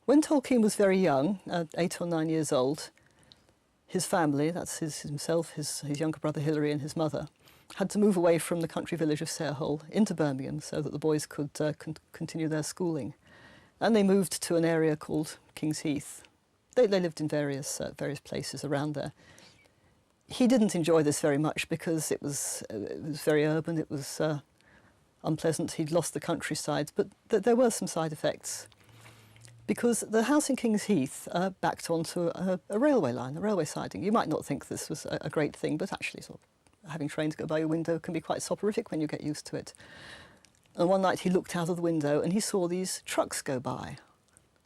When Tolkien was very young, 8 or 9 years old, his family, that's himself, his younger brother Hilary and his mother, had to move away from the country village of Sarehole into Birmingham so that the boys could continue their schooling. And they moved to an area called King's Heath. They lived in various places around there. He didn't enjoy this very much because it was very urban, it was unpleasant. He'd lost the countryside, but there were some side effects. Because the house in King's Heath backed onto a railway line, a railway siding. You might not think this was a great thing, but actually sort of having trains go by your window can be quite soporific when you get used to it. And one night he looked out of the window and he saw these trucks go by.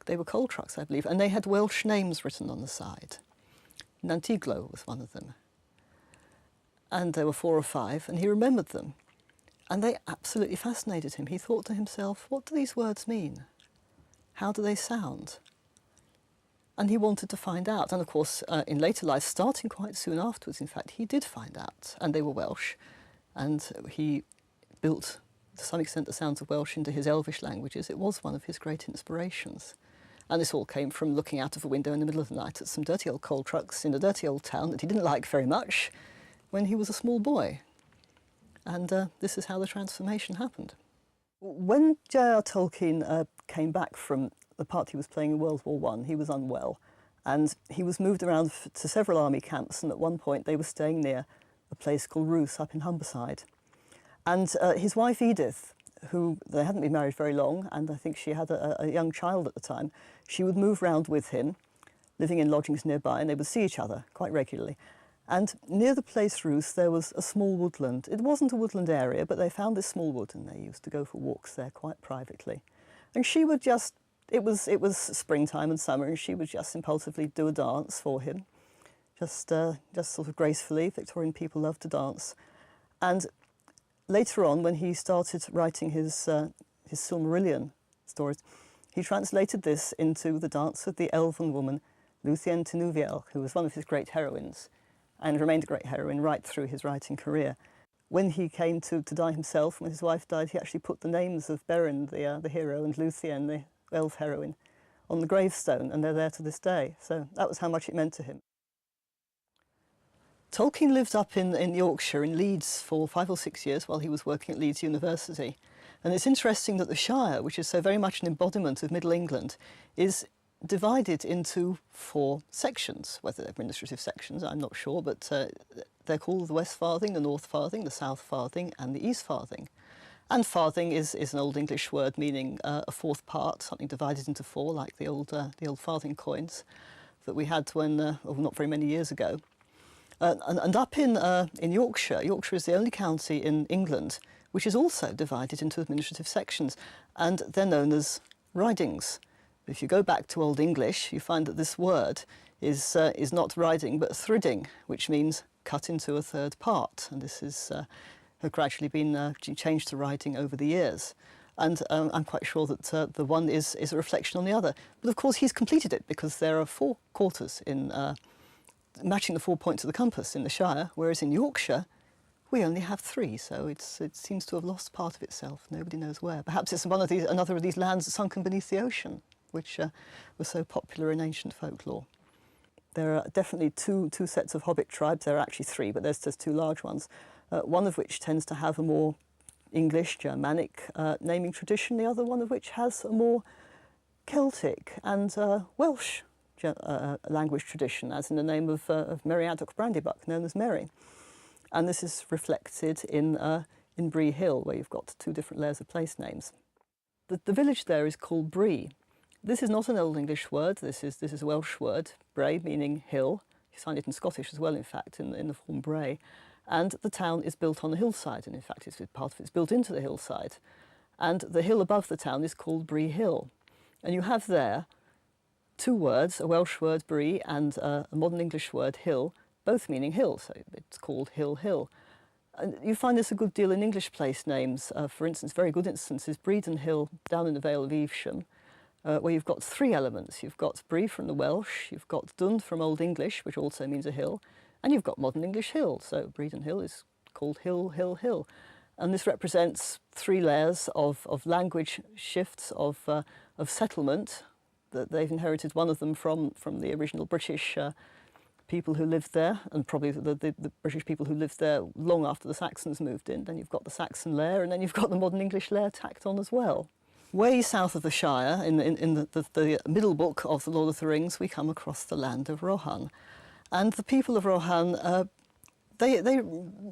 They were coal trucks, I believe, and they had Welsh names written on the side. Nantiglo was one of them. And there were 4 or 5, and he remembered them. And they absolutely fascinated him. He thought to himself, what do these words mean? How do they sound? And he wanted to find out. And of course, in later life, starting quite soon afterwards, in fact, he did find out. And they were Welsh. And he built, to some extent, the sounds of Welsh into his Elvish languages. It was one of his great inspirations. And this all came from looking out of a window in the middle of the night at some dirty old coal trucks in a dirty old town that he didn't like very much when he was a small boy. And this is how the transformation happened. When J.R. Tolkien came back from the part he was playing in World War I, he was unwell. And he was moved around to several army camps, and at one point they were staying near a place called Rous up in Humberside. And his wife Edith, who they hadn't been married very long, and I think she had a young child at the time, she would move round with him, living in lodgings nearby, and they would see each other quite regularly. And near the place Rous there was a small woodland. It wasn't a woodland area, but they found this small wood and they used to go for walks there quite privately. And she would just, it was springtime and summer, and she would just impulsively do a dance for him, just sort of gracefully. Victorian people love to dance. And later on, when he started writing his Silmarillion stories, he translated this into the dance of the elven woman Luthien Tinuviel, who was one of his great heroines, and remained a great heroine right through his writing career. When he came to die himself, when his wife died, he actually put the names of Beren, the hero, and Luthien, the elf heroine, on the gravestone, and they're there to this day. So that was how much it meant to him. Tolkien lived up in Yorkshire, in Leeds, for 5 or 6 years while he was working at Leeds University. And it's interesting that the Shire, which is so very much an embodiment of Middle England, is divided into 4 sections, whether they're administrative sections, I'm not sure, but they're called the West Farthing, the North Farthing, the South Farthing and the East Farthing. And farthing is an Old English word meaning a 4th part, something divided into 4, like the old farthing coins that we had when, not very many years ago. And up in Yorkshire, Yorkshire is the only county in England which is also divided into administrative sections, and they're known as ridings. If you go back to Old English, you find that this word is not riding, but thridding, which means cut into a 3rd part. And this has gradually been changed to riding over the years. And I'm quite sure that the one is a reflection on the other. But of course, he's completed it because there are 4 quarters in matching the 4 points of the compass in the Shire, whereas in Yorkshire, we only have 3, so it seems to have lost part of itself. Nobody knows where. Perhaps it's another of these lands sunken beneath the ocean, which were so popular in ancient folklore. There are definitely two sets of hobbit tribes. There are actually 3, but there's just 2 large ones. One of which tends to have a more English, Germanic naming tradition, the other one of which has a more Celtic and Welsh language tradition, as in the name of Meriadoc Brandybuck, known as Merry. And this is reflected in Bree Hill, where you've got 2 different layers of place names. The village there is called Bree. This is not an Old English word, this is a Welsh word, Bray, meaning hill. You find it in Scottish as well, in fact, in the form Bray. And the town is built on a hillside, and in fact part of it's built into the hillside. And the hill above the town is called Bree Hill. And you have there 2 words, a Welsh word Bree and a modern English word hill, both meaning hill, so it's called Hill Hill. And you find this a good deal in English place names. For instance, very good instance is Bredon Hill down in the Vale of Evesham, where you've got 3 elements. You've got Bree from the Welsh, you've got Dund from Old English, which also means a hill, and you've got modern English hill. So Bredon Hill is called Hill, Hill, Hill. And this represents 3 layers of language shifts, of settlement, they've inherited one of them from the original British people who lived there, and probably the British people who lived there long after the Saxons moved in. Then you've got the Saxon layer, and then you've got the modern English layer tacked on as well. Way south of the Shire, in the middle book of the Lord of the Rings, we come across the land of Rohan. And the people of Rohan, they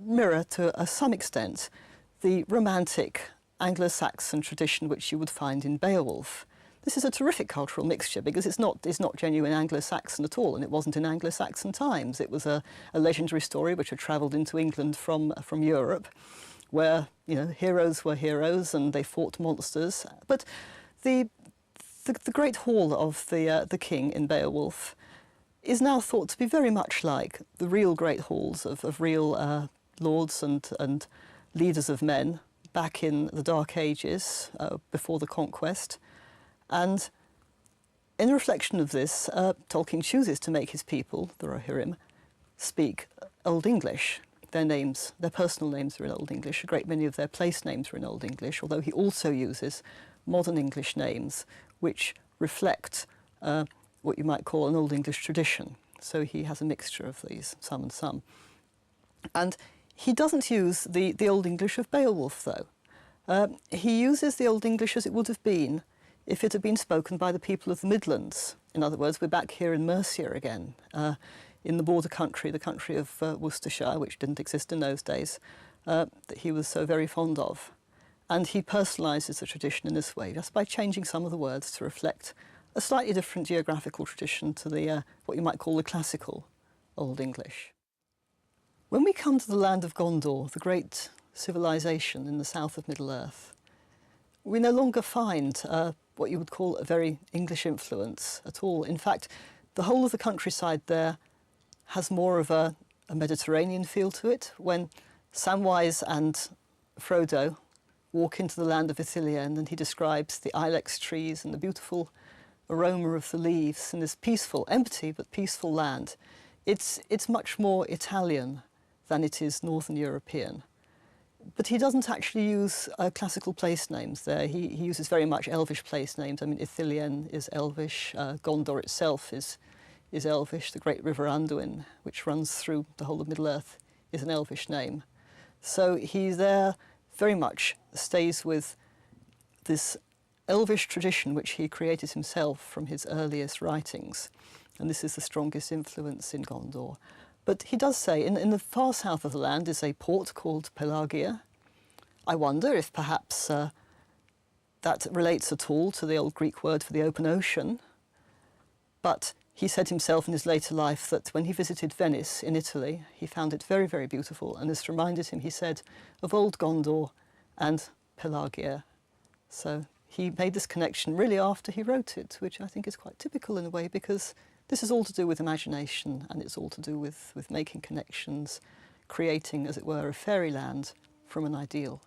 mirror to some extent the romantic Anglo-Saxon tradition which you would find in Beowulf. This is a terrific cultural mixture because it's not genuine Anglo-Saxon at all, and it wasn't in Anglo-Saxon times. It was a legendary story which had travelled into England from Europe, where heroes were heroes and they fought monsters. But the great hall of the king in Beowulf is now thought to be very much like the real great halls of real lords and leaders of men back in the Dark Ages, before the conquest. And in reflection of this, Tolkien chooses to make his people, the Rohirrim, speak Old English. Their names, their personal names are in Old English. A great many of their place names are in Old English, although he also uses modern English names which reflect what you might call an Old English tradition. So he has a mixture of these, some and some. And he doesn't use the Old English of Beowulf, though. He uses the Old English as it would have been if it had been spoken by the people of the Midlands. In other words, we're back here in Mercia again, in the border country, the country of Worcestershire, which didn't exist in those days, that he was so very fond of. And he personalises the tradition in this way, just by changing some of the words to reflect a slightly different geographical tradition to the what you might call the classical Old English. When we come to the land of Gondor, the great civilization in the south of Middle-earth, we no longer find what you would call a very English influence at all. In fact, the whole of the countryside there has more of a Mediterranean feel to it. When Samwise and Frodo walk into the land of Ithilien, and he describes the ilex trees and the beautiful aroma of the leaves in this peaceful, empty but peaceful land, it's much more Italian than it is Northern European. But he doesn't actually use classical place names there. He uses very much Elvish place names. I mean, Ithilien is Elvish, Gondor itself is Elvish. The great river Anduin, which runs through the whole of Middle-earth, is an Elvish name. So he there very much stays with this Elvish tradition which he created himself from his earliest writings. And this is the strongest influence in Gondor. But he does say, in the far south of the land is a port called Pelagia. I wonder if perhaps that relates at all to the old Greek word for the open ocean. But he said himself in his later life that when he visited Venice in Italy, he found it very, very beautiful. And this reminded him, he said, of old Gondor and Pelagia. So he made this connection really after he wrote it, which I think is quite typical in a way, because this is all to do with imagination, and it's all to do with making connections, creating, as it were, a fairyland from an ideal.